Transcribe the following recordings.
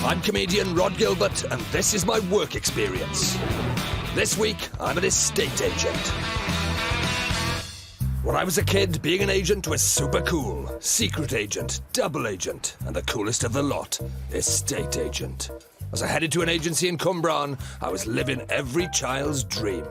I'm comedian Rhod Gilbert, and this is my work experience. This week, I'm an estate agent. When I was a kid, being an agent was super cool. Secret agent, double agent, and the coolest of the lot, estate agent. As I headed to an agency in Cwmbran, I was living every child's dream.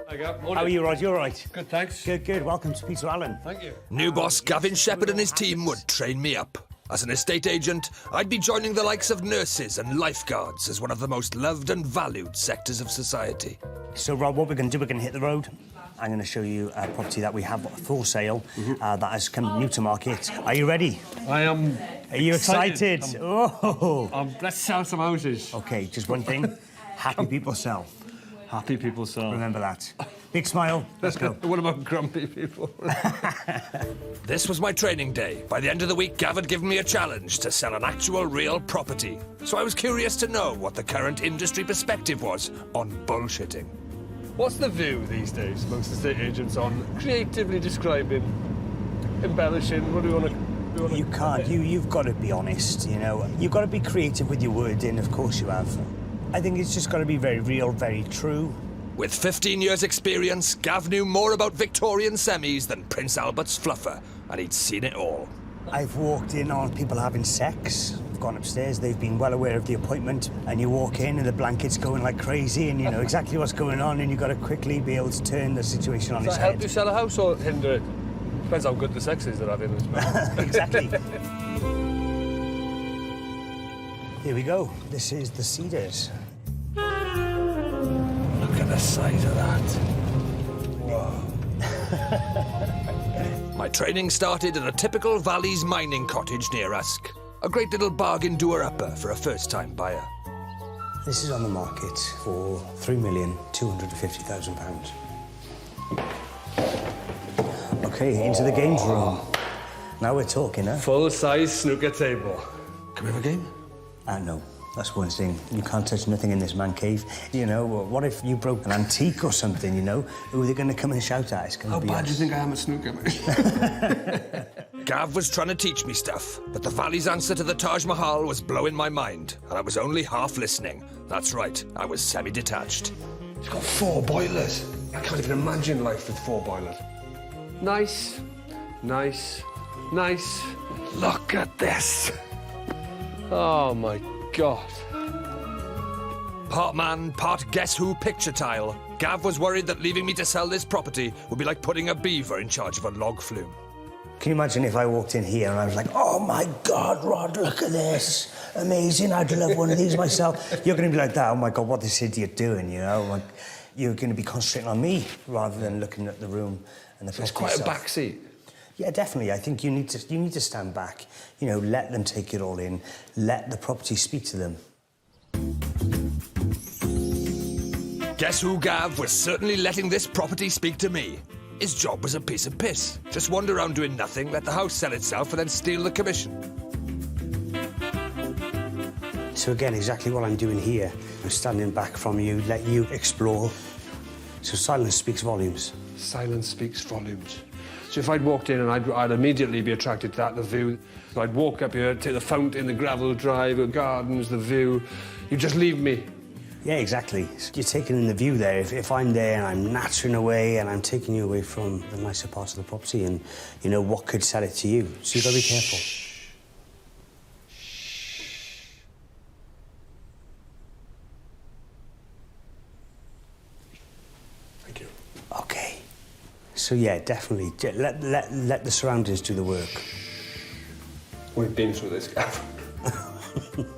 How are you, Rhod? You all right? Good, thanks. Good, good. Welcome to Peter Allen. Thank you. New boss Gavin Shepherd and his team would train me up. As an estate agent, I'd be joining the likes of nurses and lifeguards as one of the most loved and valued sectors of society. So, Rhod, what we're going to do, we're going to hit the road. I'm going to show you a property that we have for sale that has come new to market. Are you ready? I am. Are you excited? Let's sell some houses. OK, just one thing. Happy people sell. Happy people sell. Remember that. Big smile. Let's go. What about grumpy people? This was my training day. By the end of the week, Gav had given me a challenge to sell an actual real property. So I was curious to know what the current industry perspective was on bullshitting. What's the view these days amongst estate agents on creatively describing, embellishing? What do we want to... You can't. You've got to be honest, you know. You've got to be creative with your wording, of course you have. I think it's just got to be very real, very true. With 15 years' experience, Gav knew more about Victorian semis than Prince Albert's fluffer, and he'd seen it all. I've walked in on people having sex. I've gone upstairs, they've been well aware of the appointment, and you walk in and the blanket's going like crazy, and you know exactly what's going on, and you've got to quickly be able to turn the situation on its Does that head. help you sell a house or hinder it? Depends how good the sex is they're having as well. Exactly. Here we go. This is the Cedars. Look at the size of that. Whoa. My training started at a typical Valleys mining cottage near Usk. A great little bargain doer-upper for a first-time buyer. This is on the market for £3,250,000. OK, into the games room. Now we're talking, huh? Full-size snooker table. Can we have a game? No. That's one thing. You can't touch nothing in this man cave. You know, what if you broke an antique or something, you know? Who are they going to come and shout at? It's gonna How be bad do you us. think I am at snooker, mate? Gav was trying to teach me stuff, but the Valley's answer to the Taj Mahal was blowing my mind, and I was only half listening. That's right, I was semi-detached. It's got 4 boilers. I can't even imagine life with 4 boilers. Nice, nice, nice. Look at this! Oh, my God. Part man, part Guess Who picture tile, Gav was worried that leaving me to sell this property would be like putting a beaver in charge of a log flume. Can you imagine if I walked in here and I was like, oh, my God, Rhod, look at this. Amazing, I'd love one of these myself. You're going to be like that, oh, my God, what is this idiot doing, you know? Like, you're going to be concentrating on me rather than looking at the room and the property It's quite a itself. back seat. Yeah, definitely. I think you need to stand back. You know, let them take it all in. Let the property speak to them. Guess Who Gav was certainly letting this property speak to me. His job was a piece of piss. Just wander around doing nothing, let the house sell itself, and then steal the commission. So again, exactly what I'm doing here. I'm standing back from you, let you explore. So silence speaks volumes. Silence speaks volumes. So if I'd walked in and I'd immediately be attracted to that, the view. So I'd walk up here, take the fountain, the gravel drive, the gardens, the view. You just leave me. Yeah, exactly. You're taking in the view there. If I'm there and I'm nattering away and I'm taking you away from the nicer parts of the property and, you know, what could sell it to you. So you've got to be careful. Thank you. OK. So, yeah, definitely. Let the surroundings do the work. We've been through this, Gav.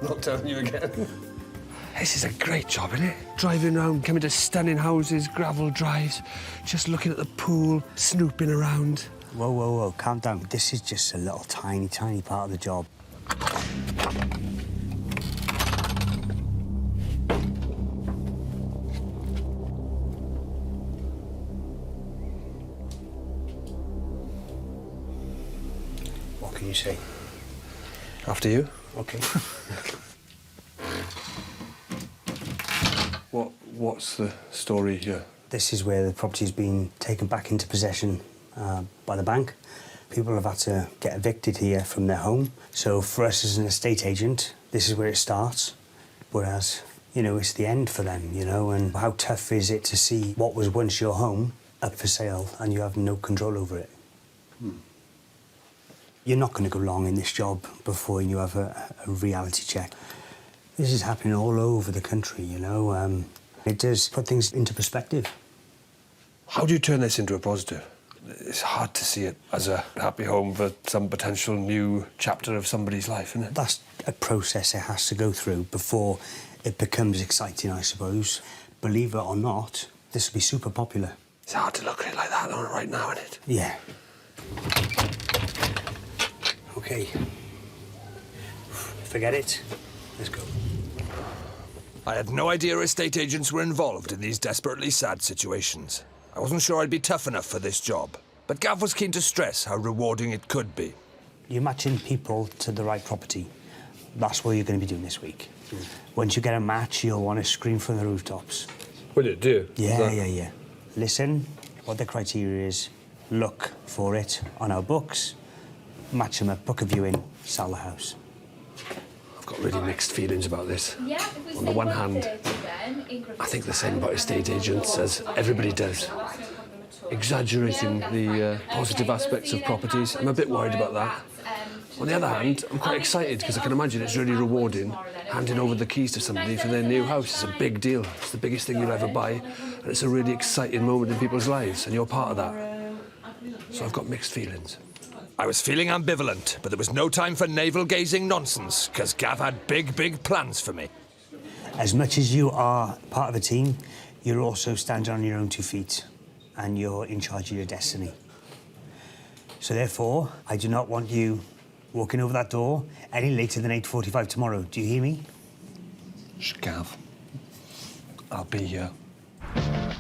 Not telling you again. This is a great job, isn't it? Driving around, coming to stunning houses, gravel drives, just looking at the pool, snooping around. Whoa, whoa, whoa, calm down. This is just a little tiny, tiny part of the job. What can you say? After you. OK. What's the story here? This is where the property's been taken back into possession by the bank. People have had to get evicted here from their home. So for us as an estate agent, this is where it starts. Whereas, you know, it's the end for them, you know, and how tough is it to see what was once your home up for sale and you have no control over it? You're not going to go long in this job before you have a reality check. This is happening all over the country, you know. It does put things into perspective. How do you turn this into a positive? It's hard to see it as a happy home for some potential new chapter of somebody's life, isn't it? That's a process it has to go through before it becomes exciting, I suppose. Believe it or not, this will be super popular. It's hard to look at it like that, though, right now, isn't it? Yeah. OK. Forget it. Let's go. I had no idea estate agents were involved in these desperately sad situations. I wasn't sure I'd be tough enough for this job, but Gav was keen to stress how rewarding it could be. You're matching people to the right property. That's what you're going to be doing this week. Once you get a match, you'll want to scream from the rooftops. Will you do? Yeah. Listen, what the criteria is, look for it on our books, match them up, book a viewing, sell the house. I've got really mixed feelings about this. Yeah, On the one hand, I think the same about estate agents as everybody does. Exaggerating the positive aspects of properties. I'm a bit worried about that. On the other hand, I'm quite excited because I can imagine it's really rewarding handing over the keys to somebody for their new house. It's a big deal. It's the biggest thing you'll ever buy, and it's a really exciting moment in people's lives, and you're part of that. So I've got mixed feelings. I was feeling ambivalent, but there was no time for navel-gazing nonsense, because Gav had big plans for me. As much as you are part of a team, you're also standing on your own 2 feet, and you're in charge of your destiny. So therefore, I do not want you walking over that door any later than 8:45 tomorrow. Do you hear me? Gav, I'll be here.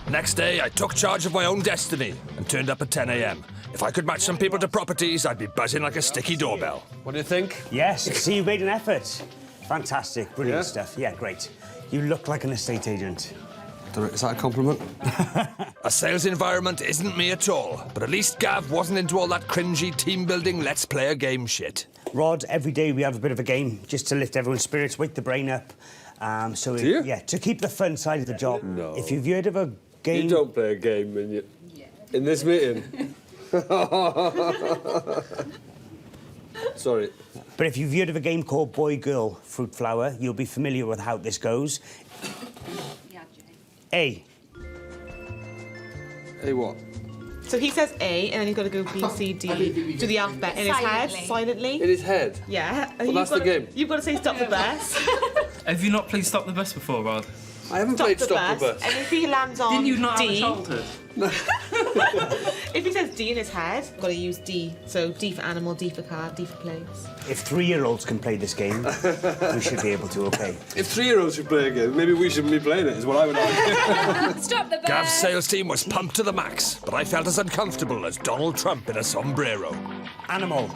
Next day, I took charge of my own destiny and turned up at 10 a.m. If I could match some people to properties, I'd be buzzing like a sticky doorbell. What do you think? Yes, see, you made an effort. Fantastic, brilliant Yeah? stuff. Yeah, great. You look like an estate agent. Is that a compliment? A sales environment isn't me at all, but at least Gav wasn't into all that cringy team-building let's play a game shit. Rod, every day we have a bit of a game just to lift everyone's spirits, wake the brain up. Do you? Yeah, to keep the fun side of the job. No. If you've heard of a game... You don't play a game in this meeting. Sorry. But if you've heard of a game called Boy, Girl, Fruit, Flower, you'll be familiar with how this goes. A. Hey, what? So he says A, and then you've got to go B, C, D, do the alphabet in his head, silently. In his head? Yeah. Well, that's the game. You've got to say stop the bus. Have you not played Stop the Bus before, Rod? I haven't played Stop the Bus. And if he lands on Didn't you not D, have a childhood? if he says D in his head, got to use D. So D for animal, D for car, D for place. If 3-year-olds can play this game, we should be able to, OK? If 3-year-olds should play a game, maybe we shouldn't be playing it, is what I would argue. Stop the bus! Gav's sales team was pumped to the max, but I felt as uncomfortable as Donald Trump in a sombrero. Animal.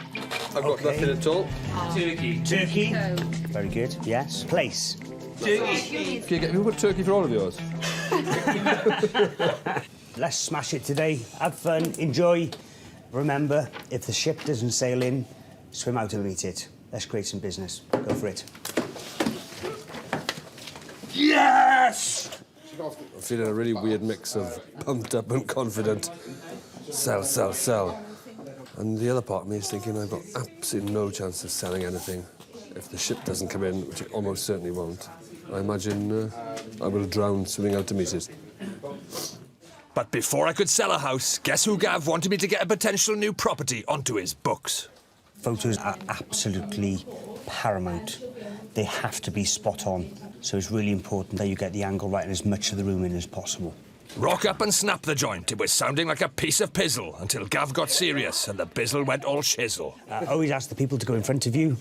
I've got nothing at all. Turkey. Turkey. Very good, yes. Place. Turkey. Can you put turkey for all of yours? Let's smash it today. Have fun, enjoy. Remember, if the ship doesn't sail in, swim out and meet it. Let's create some business. Go for it. Yes! I'm feeling a really weird mix of pumped up and confident. Sell. And the other part of me is thinking I've got absolutely no chance of selling anything if the ship doesn't come in, which it almost certainly won't. I imagine I will drown swimming out to meet it. But before I could sell a house, guess who Gav wanted me to get a potential new property onto his books? Photos are absolutely paramount. They have to be spot on. So it's really important that you get the angle right and as much of the room in as possible. Rock up and snap the joint. It was sounding like a piece of pizzle until Gav got serious and the bizzle went all shizzle. Always ask the people to go in front of you.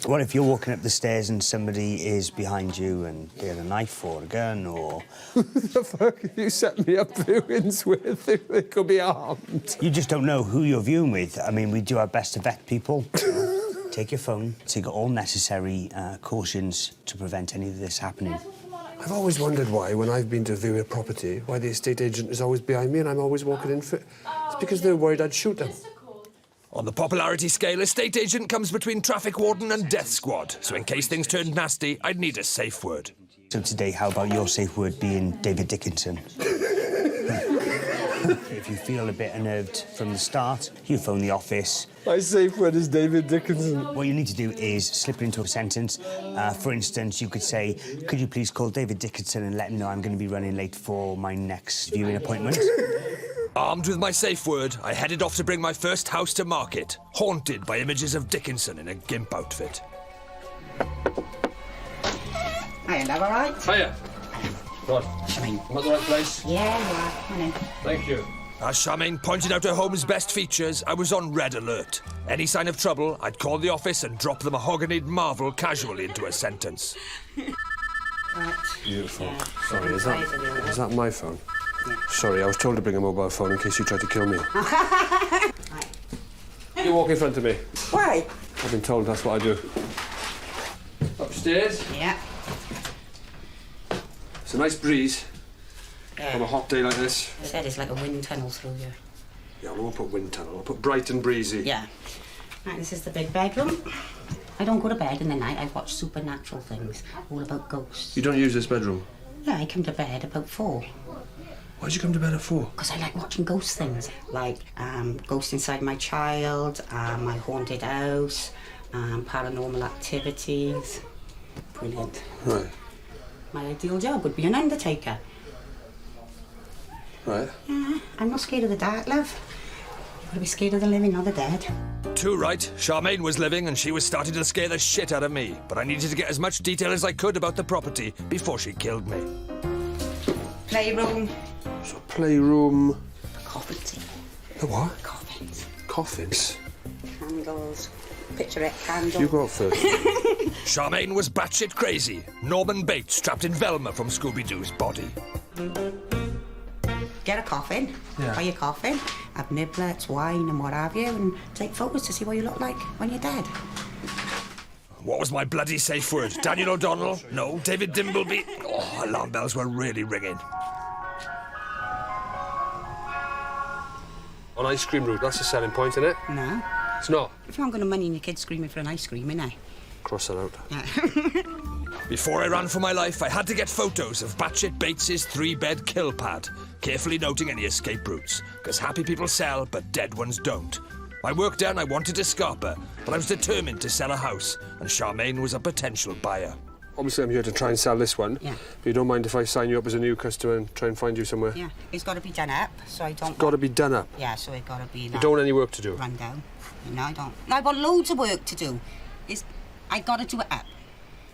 What if you're walking up the stairs and somebody is behind you and they had a knife or a gun or... The fuck you set me up viewings with? They could be armed. You just don't know who you're viewing with. I mean, we do our best to vet people. Take your phone, take all necessary cautions to prevent any of this happening. I've always wondered why, when I've been to view a property, why the estate agent is always behind me and I'm always walking in for it. It's because they're worried I'd shoot them. On the popularity scale, estate agent comes between traffic warden and death squad, so in case things turned nasty, I'd need a safe word. So today, how about your safe word being David Dickinson? If you feel a bit unnerved from the start, you phone the office. My safe word is David Dickinson. What you need to do is slip it into a sentence. For instance, you could say, could you please call David Dickinson and let him know I'm going to be running late for my next viewing appointment? Armed with my safe word, I headed off to bring my first house to market, haunted by images of Dickinson in a gimp outfit. Hiya, love, all right? Hiya. Rod, I mean, am I at the right place? yeah, you are. Come on in. Thank you. As Charmaine pointed out her home's best features, I was on red alert. Any sign of trouble, I'd call the office and drop the mahoganyed marvel casually into a sentence. Right. Beautiful. Yeah. Sorry, is Size of the order. that my phone? Yeah. Sorry, I was told to bring a mobile phone in case you tried to kill me. Right. You walk in front of me. Why? I've been told that's what I do. Upstairs. Yeah. It's a nice breeze on a Yeah. hot day like this. I said it's like a wind tunnel through here. Yeah, I won't put wind tunnel. I'll put bright and breezy. Yeah. Right, this is the big bedroom. I don't go to bed in the night. I watch supernatural things, all about ghosts. You don't use this bedroom? Yeah, I come to bed about 4. Why'd you come to bed at 4? Because I like watching ghost things, like Ghost Inside My Child, My Haunted House, Paranormal Activities. Brilliant. Right. My ideal job would be an undertaker. Right. Yeah, I'm not scared of the dark, love. You've got to be scared of the living, not the dead. Too right, Charmaine was living and she was starting to scare the shit out of me, but I needed to get as much detail as I could about the property before she killed me. Playroom. So playroom. Coffins. The what? Coffins. Coffins. Candles. Picturette candle. You go out first. Charmaine was batshit crazy. Norman Bates trapped in Velma from Scooby-Doo's body. Get a coffin. Yeah. Buy your coffin. Have niblets, wine and what have you, and take photos to see what you look like when you're dead. What was my bloody safe word? Daniel O'Donnell? No. David Dimbleby? Oh, alarm bells were really ringing. On ice cream route, that's the selling point, isn't it? No. It's not. If you aren't going to money and your kids screaming for an ice cream, innit? Cross that out. Yeah. Before I ran for my life, I had to get photos of Batshit Bates's 3-bed kill pad, carefully noting any escape routes, because happy people sell, but dead ones don't. My work done, I wanted to scarper, but I was determined to sell a house, and Charmaine was a potential buyer. Obviously, I'm here to try and sell this one. Yeah. But you don't mind if I sign you up as a new customer and try and find you somewhere? Yeah. It's got to be done up, so I don't... Got to be done up. Yeah, so it got to be... You don't want any work to do? Run down. No, I don't. I've got loads of work to do. I got to do it up.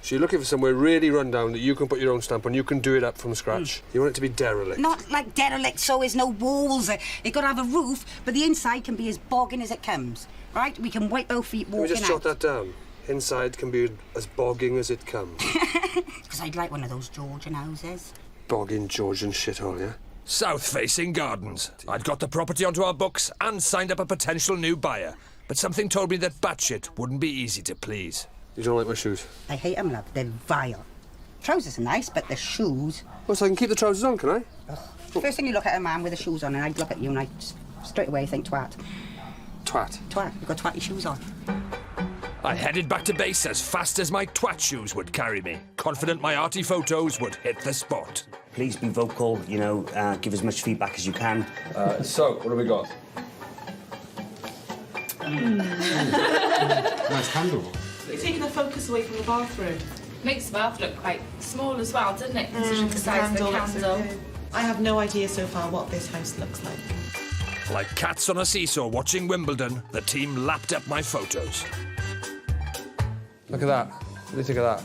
So you're looking for somewhere really run down that you can put your own stamp on, you can do it up from scratch. You want it to be derelict? Not like derelict, so there's no walls. It got to have a roof, but the inside can be as bogging as it comes. Right? We can wipe our feet Can we walking just out. jot that down? Inside can be as bogging as it comes. Because I'd like one of those Georgian houses. Bogging Georgian shithole, yeah? South-facing gardens. I'd got the property onto our books and signed up a potential new buyer, but something told me that Batshit wouldn't be easy to please. You don't like my shoes? I hate them, love. They're vile. Trousers are nice, but the shoes... Oh, so I can keep the trousers on, can I? First thing you look at a man with the shoes on, and I'd look at you and I'd straight away think twat. Twat. Twat, you've got twatty shoes on. I headed back to base as fast as my twat shoes would carry me, confident my arty photos would hit the spot. Please be vocal, you know, give as much feedback as you can. So, what have we got? Nice candle. You're taking the focus away from the bathroom. Makes the bath look quite small as well, doesn't it? Considering the size of the candle. I have no idea so far what this house looks like. Like cats on a seesaw watching Wimbledon, the team lapped up my photos. Look at that. What do you think of that?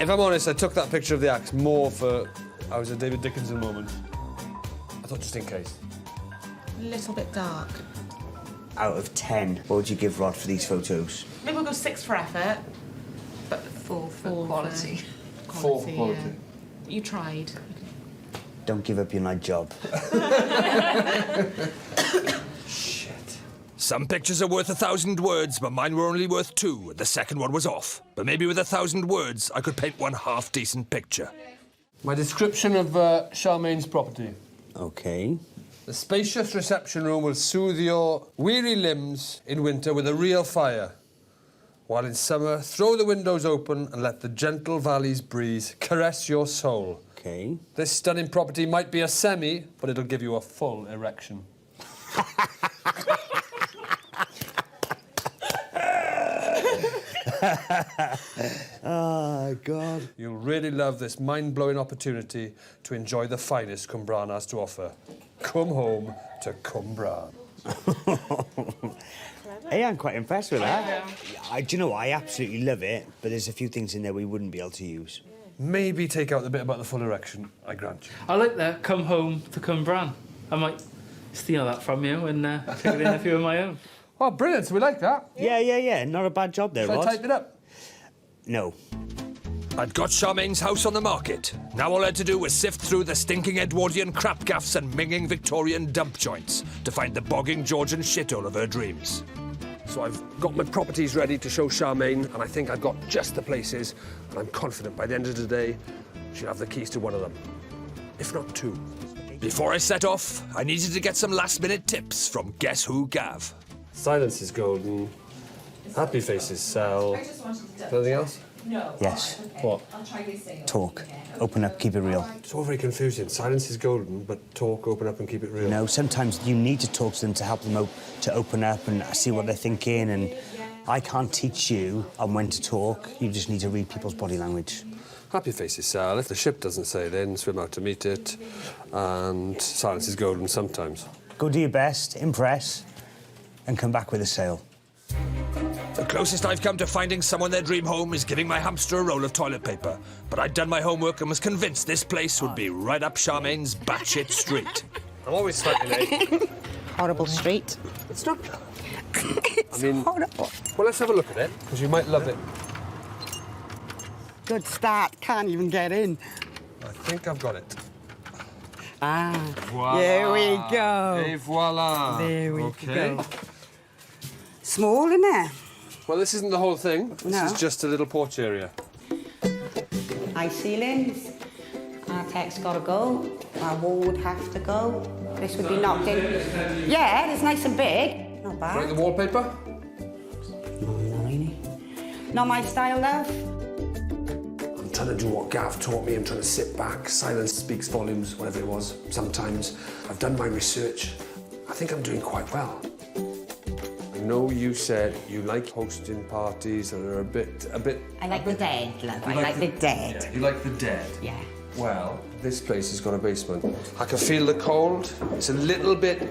If I'm honest, I took that picture of the axe more for... I was a David Dickinson moment. I thought just in case. A little bit dark. Out of 10, what would you give Rod for these photos? Maybe we'll go 6 for effort, but 4 for Four for- quality. 4 for quality. yeah. You tried. Don't give up your night job. Some pictures are worth 1,000 words, but mine were only worth 2. The second one was off. But maybe with 1,000 words, I could paint one half-decent picture. My description of Charmaine's property. Okay. The spacious reception room will soothe your weary limbs in winter with a real fire. While in summer, throw the windows open and let the gentle valley's breeze caress your soul. Okay. This stunning property might be a semi, but it'll give you a full erection. Oh, God. You'll really love this mind-blowing opportunity to enjoy the finest Cwmbran has to offer. Come home to Cwmbran. Hey, I'm quite impressed with that. Do you know what? I absolutely love it, but there's a few things in there we wouldn't be able to use. Maybe take out the bit about the full erection, I grant you. I like that. Come home to Cwmbran. I might steal that from you and take it in a few of my own. Oh, brilliant. So we like that. Yeah. Not a bad job there, Shall Rod. I type it up? No. I'd got Charmaine's house on the market. Now all I had to do was sift through the stinking Edwardian crap gaffs and minging Victorian dump joints to find the bogging Georgian shithole of her dreams. So I've got my properties ready to show Charmaine, and I think I've got just the places, and I'm confident by the end of the day, she'll have the keys to one of them, if not two. Before I set off, I needed to get some last-minute tips from Guess Who Gav. Silence is golden. Happy faces sell. Anything else? Yes. What? Talk. Open up, keep it real. It's all very confusing. Silence is golden, but talk, open up and keep it real. No, sometimes you need to talk to them to help them to open up and see what they're thinking, and I can't teach you on when to talk. You just need to read people's body language. Happy faces sell. If the ship doesn't sail in, swim out to meet it. And silence is golden sometimes. Go do your best, impress, and come back with a sale. The closest I've come to finding someone their dream home is giving my hamster a roll of toilet paper. But I'd done my homework and was convinced this place would be right up Charmaine's batshit street. I'm always slightly late. Horrible street. It's not... I mean... Horrible. Well, let's have a look at it, because you might love it. Good start. Can't even get in. I think I've got it. Ah. Voila. There we go. Et voila. There we Okay. go. Small, isn't it? Well, this isn't the whole thing. This No. is just a little porch area. High ceilings. Our tech's got to go. Our wall would have to go. This would be knocked in. Yeah, it's nice and big. Not bad. Like the wallpaper? No, not really. Not my style, love. I'm trying to do what Gav taught me. I'm trying to sit back. Silence speaks volumes, whatever it was. Sometimes I've done my research. I think I'm doing quite well. I know you said you like hosting parties that are a bit... I like the dead, love. I like the dead. Yeah, you like the dead? Yeah. Well, this place has got a basement. I can feel the cold. It's a little bit...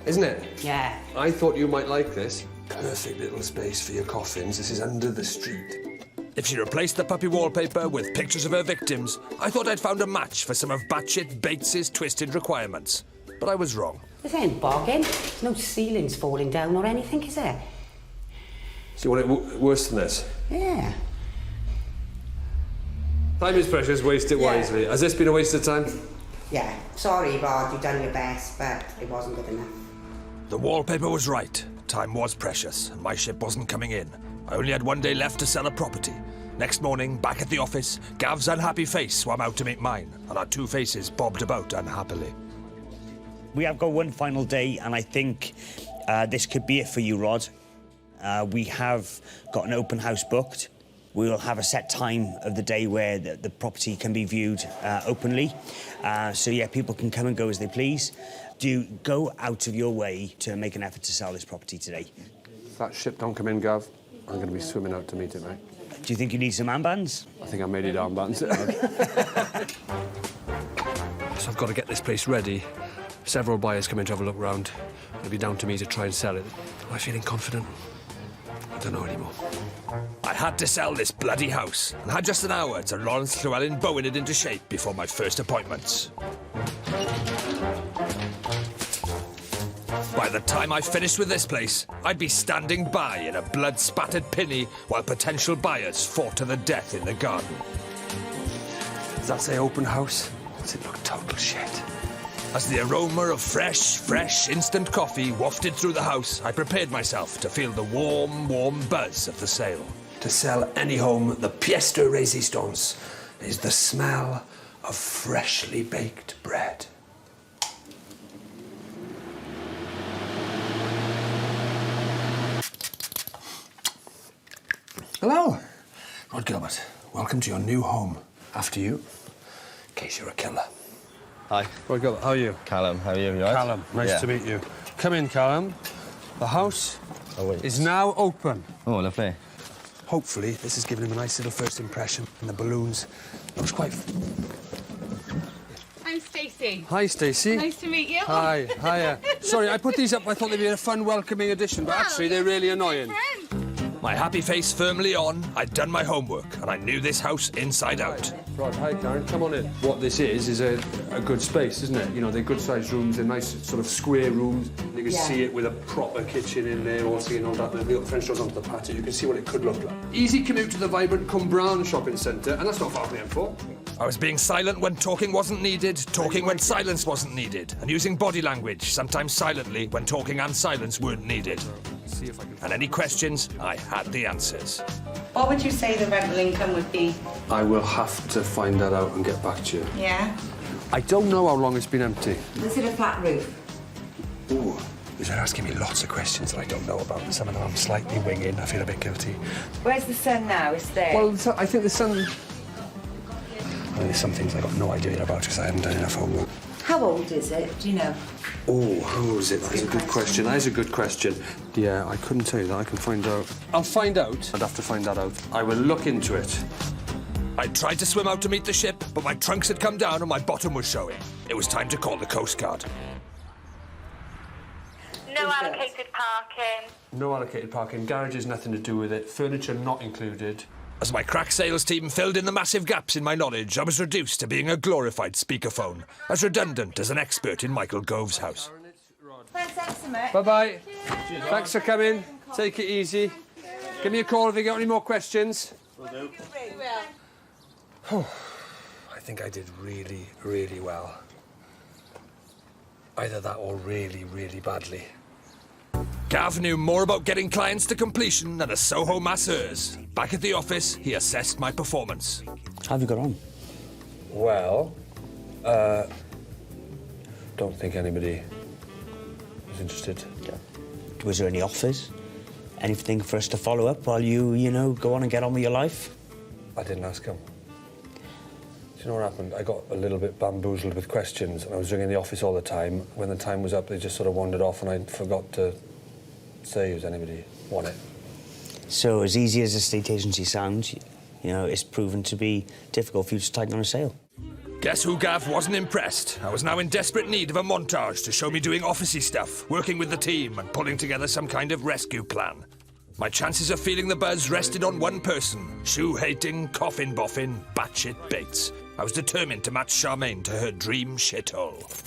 Isn't it? Yeah. I thought you might like this. Perfect little space for your coffins. This is under the street. If she replaced the puppy wallpaper with pictures of her victims, I thought I'd found a match for some of batshit Bates's twisted requirements. But I was wrong. This ain't bogging. There's no ceilings falling down or anything, is there? So you want it worse than this? Yeah. Time is precious, waste it wisely. Has this been a waste of time? Yeah. Sorry, Rod, you've done your best, but it wasn't good enough. The wallpaper was right. Time was precious, and my ship wasn't coming in. I only had one day left to sell a property. Next morning, back at the office, Gav's unhappy face swam out to meet mine, and our two faces bobbed about unhappily. We have got one final day, and I think this could be it for you, Rod. We have got an open house booked. We will have a set time of the day where the property can be viewed openly. So, yeah, people can come and go as they please. Do go out of your way to make an effort to sell this property today. If that ship don't come in, Gav, I'm going to be swimming out to meet it, mate. Do you think you need some armbands? I think I made it armbands. So I've got to get this place ready. Several buyers coming to have a look round. It'll be down to me to try and sell it. Am I feeling confident? I don't know anymore. I had to sell this bloody house, and had just an hour to Lawrence Llewellyn Bowen it into shape before my first appointments. By the time I finished with this place, I'd be standing by in a blood-spattered pinny while potential buyers fought to the death in the garden. Does that say open house? Does it look total shit? As the aroma of fresh, instant coffee wafted through the house, I prepared myself to feel the warm buzz of the sale. To sell any home, the pièce de résistance is the smell of freshly baked bread. Hello. Rhod Gilbert, welcome to your new home. After you, in case you're a killer. Hi. Rhod Gilbert, how are you? Callum, how are you? You all right? Callum, nice to meet you. Come in, Callum. The house wait. is now open. Oh, lovely. Hopefully, this has given him a nice little first impression. And the balloons looks quite... I'm Stacey. Hi, Stacey. Nice to meet you. Hi, hiya. Sorry, I put these up. I thought they'd be a fun, welcoming addition, but actually they're really annoying. My happy face firmly on, I'd done my homework, and I knew this house inside out. Rhod, hi, Karen. Come on in. What this is a good space, isn't it? You know, they're good-sized rooms. They're nice, sort of square rooms. You can see it with a proper kitchen in there, also, you know, that little French doors onto the patio. You can see what it could look like. Easy commute to the vibrant Cwmbran shopping centre, and that's not far from the M4. I was being silent when talking wasn't needed, talking when silence wasn't needed, and using body language, sometimes silently, when talking and silence weren't needed. And any questions, I had the answers. What would you say the rental income would be? I will have to find that out and get back to you. Yeah? I don't know how long it's been empty. Is it a flat roof? Ooh, you're asking me lots of questions that I don't know about. Some of them I'm slightly winging. I feel a bit guilty. Where's the sun now? It's there. Well, I think the sun... Well, there's some things I got no idea about because I haven't done enough homework. How old is it? Do you know? Oh, how is it? That is a good question. That is a good question. Yeah, I couldn't tell you that. I can find out. I'll find out. I'd have to find that out. I will look into it. I tried to swim out to meet the ship, but my trunks had come down and my bottom was showing. It was time to call the Coast Guard. No allocated parking. No allocated parking. Garages, nothing to do with it. Furniture not included. As my crack sales team filled in the massive gaps in my knowledge, I was reduced to being a glorified speakerphone, as redundant as an expert in Michael Gove's house. Thanks, Epsom. Bye-bye. Thanks for coming. Take it easy. Give me a call if you got any more questions. Will do. I think I did really, really well. Either that or really, really badly. Gav knew more about getting clients to completion than a Soho masseuse. Back at the office, he assessed my performance. How have you got on? Well, don't think anybody was interested. Was there any offers? Anything for us to follow up while you know, go on and get on with your life? I didn't ask him. Do you know what happened? I got a little bit bamboozled with questions, and I was ringing the office all the time. When the time was up, they just sort of wandered off, and I forgot to say does anybody want it. So, as easy as a estate agency sounds, you know, it's proven to be difficult for you to tighten on a sale. Guess who Gav wasn't impressed? I was now in desperate need of a montage to show me doing officey stuff, working with the team and pulling together some kind of rescue plan. My chances of feeling the buzz rested on one person, shoe-hating, coffin-boffin, batshit Bates. I was determined to match Charmaine to her dream shithole.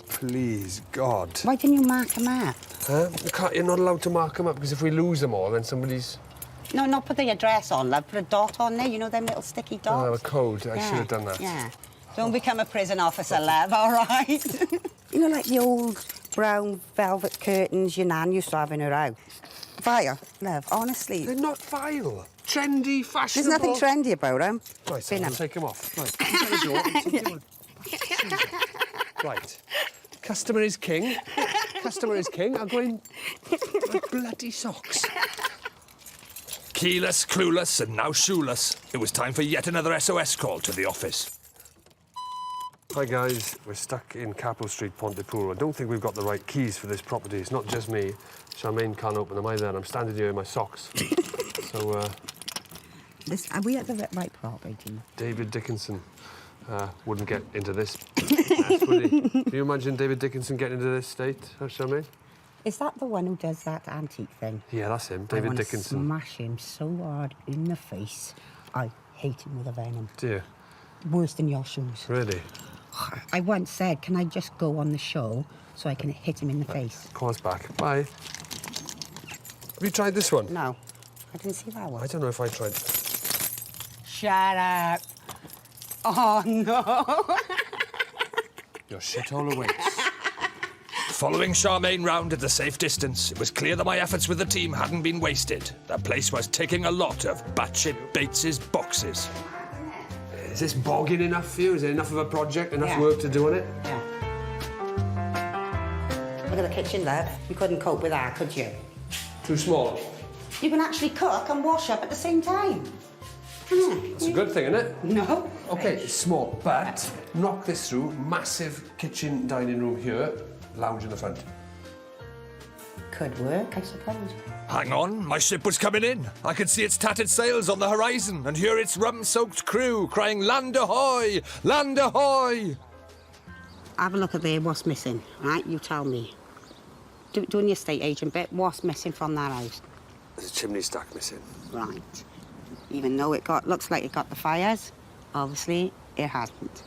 Please, God. Why didn't you mark them up? Huh? You're not allowed to mark them up, because if we lose them all, then somebody's... No, not put the address on, love. Put a dot on there, you know them little sticky dots? Oh, a code. I should have done that. Yeah. Don't become a prison officer, love, all right? You know, like the old brown velvet curtains your nan used to have in her house? Vile, love, honestly. They're not vile. Trendy, fashionable. There's nothing trendy about them. Right, so I'll take them off. Right. Right. Customer is king. Customer is king. I'll go in my bloody socks. Keyless, clueless, and now shoeless, it was time for yet another SOS call to the office. Hi, guys. We're stuck in Capel Street, Pontypool. I don't think we've got the right keys for this property. It's not just me. Charmaine can't open them either, and I'm standing here in my socks. So, Are we at the right property? David Dickinson wouldn't get into this mess, would he? Can you imagine David Dickinson getting into this state, Charmaine? Is that the one who does that antique thing? Yeah, that's him, David Dickinson. I smash him so hard in the face. I hate him with a venom. Do you? Worse than your shoes. Really? I once said, can I just go on the show so I can hit him in the face? Call us back. Bye. Have you tried this one? No. I didn't see that one. I don't know if I tried... Shut up. Oh, no. Your shithole awaits. Following Charmaine round at a safe distance, it was clear that my efforts with the team hadn't been wasted. The place was ticking a lot of batshit Bates's boxes. Is this bogging enough for you? Is it enough of a project, enough work to do on it? Yeah. Look at the kitchen, love. You couldn't cope with that, could you? Too small? You can actually cook and wash up at the same time. It's a good thing, isn't it? No. Okay, it's small, but knock this through. Massive kitchen, dining room here, lounge in the front. Could work, I suppose. Hang on, my ship was coming in. I could see its tattered sails on the horizon and hear its rum-soaked crew crying, "Land ahoy! Land ahoy!" Have a look at there, what's missing, right? You tell me. Doing the estate agent bit, what's missing from that house? There's a chimney stack missing. Right. Even though looks like it got the fires, obviously it hasn't.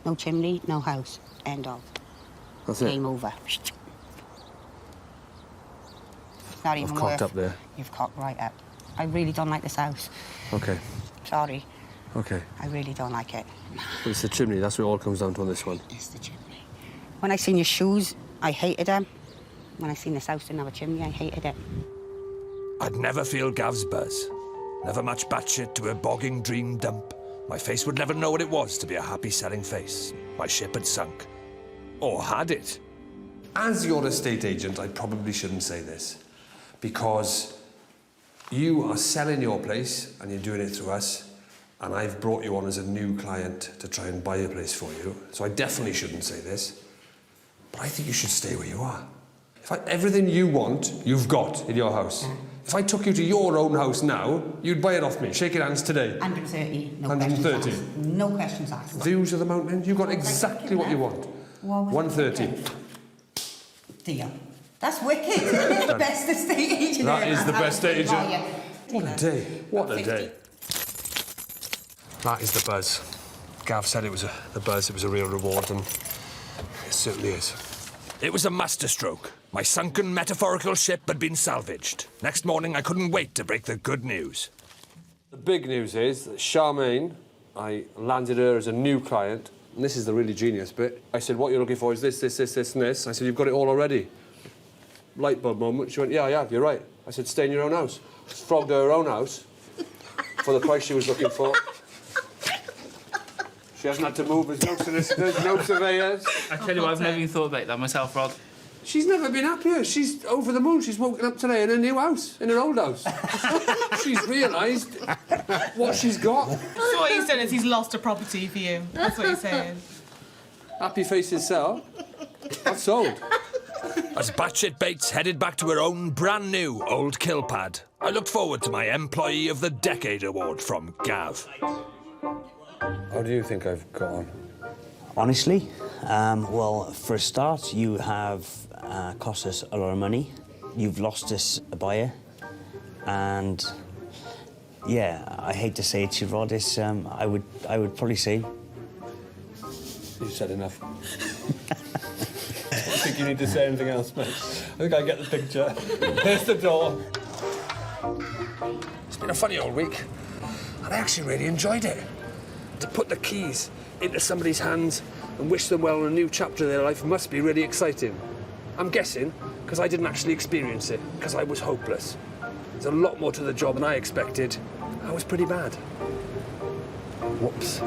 No chimney, no house. End of. That's it. Game over. Not even I've cocked worth. up there. You've cocked right up. I really don't like this house. Okay. Sorry. Okay. I really don't like it. But it's the chimney, that's what it all comes down to on this one. It's the chimney. When I seen your shoes, I hated them. When I seen this house didn't have a chimney, I hated it. I'd never feel Gav's buzz. Never match batshit to a bogging dream dump. My face would never know what it was to be a happy selling face. My ship had sunk. Or had it. As your estate agent, I probably shouldn't say this. Because you are selling your place and you're doing it through us. And I've brought you on as a new client to try and buy a place for you. So I definitely shouldn't say this. But I think you should stay where you are. Everything you want, you've got in your house. If I took you to your own house now, you'd buy it off me. Shake your hands today. 130, no 130. questions asked. No questions asked. Views of the mountain, you've got exactly what you want. 130. Deal. That's wicked. The best estate agent. That ever. is the best estate agent. Oh, yeah. What a day. What a day. That is the buzz. Gav said it was the buzz, it was a real reward, and it certainly is. It was a masterstroke. My sunken metaphorical ship had been salvaged. Next morning, I couldn't wait to break the good news. The big news is that Charmaine, I landed her as a new client, and this is the really genius bit. I said, what you're looking for is this, this, this, this, and this. I said, you've got it all already. Light bulb moment. She went, yeah, I have, you're right. I said, stay in your own house. Frogged her own house for the price she was looking for. She hasn't had to move. There's no solicitors, no surveyors. I tell you what, I've never even thought about that myself, Rod. She's never been happier. She's over the moon. She's woken up today in her new house, in her old house. She's realised what she's got. So what he's done is he's lost a property for you. That's what he's saying. Happy faces sell. That's sold. As Batshit Bates headed back to her own brand new old kill pad, I looked forward to my Employee of the Decade award from Gav. How do you think I've got on? Honestly, well, for a start, you have cost us a lot of money. You've lost us a buyer. And, yeah, I hate to say it to you, Rod, it's, I would probably say... You've said enough. I don't think you need to say anything else, mate. I think I get the picture. There's the door. It's been a funny old week, and I actually really enjoyed it. To put the keys into somebody's hands and wish them well on a new chapter of their life must be really exciting. I'm guessing, because I didn't actually experience it, because I was hopeless. There's a lot more to the job than I expected. I was pretty bad. Whoops.